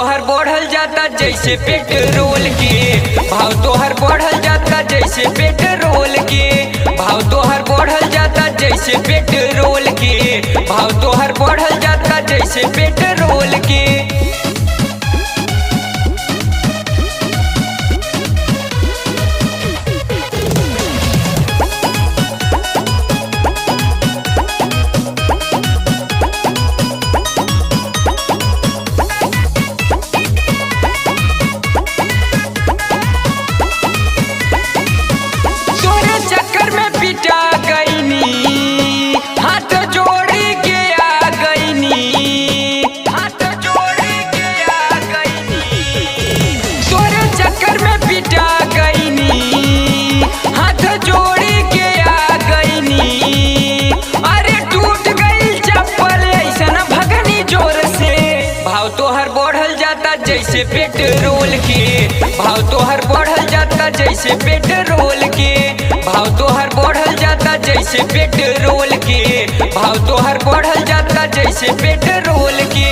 तोहर बढ़ल जाता जैसे पेट्रोल के भाव तोहर बढ़ल जाता जैसे पेट्रोल के भाव तोहर बढ़ल जाता जैसे पेट्रोल के भाव तोहर बढ़ल जाता जैसे पेट्रोल के। पिटा गईनी हाथ जोड़ी के आ गईनी हाथ जोड़ी के आ गईनी तोरे चक्कर में पिटा गईनी हाथ जोड़ी के आ गईनी। अरे टूट गई चप्पल ऐसा भगनी जोर से भाव तोहर बढ़ल जाता जैसे पेट्रोल के भाव तोहर बढ़ल जाता जैसे पेट्रोल के भाव तोहर बढ़ल जाता जैसे पेट्रोल के भाव तोहर बढ़ल जाता जैसे पेट्रोल के।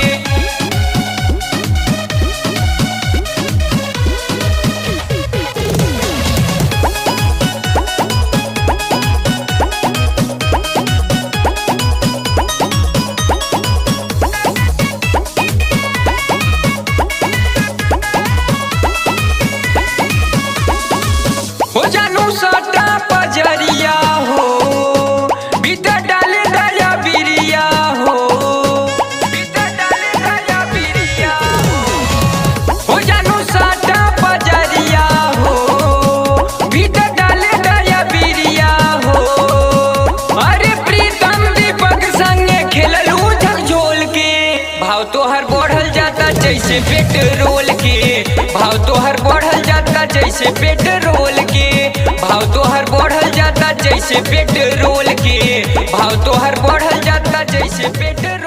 हो जानू सटा पजरिया हो भीतर डाले दया बिरिया हो भीतर डाले दया बिरिया हो जानू सटा पजरिया हो भीतर डाले दया बिरिया हो। अरे प्रीतम दीपक संगे खेललू झकझोल के भाव तोहर बढ़ल जाता जैसे पेट्रोल के भाव तोहर बढ़ल जाता जैसे पेट्रोल के भाव तोहर बढ़ल जाता जैसे पेट्रोल के भाव तोहर बढ़ल जाता जैसे पेट्रोल।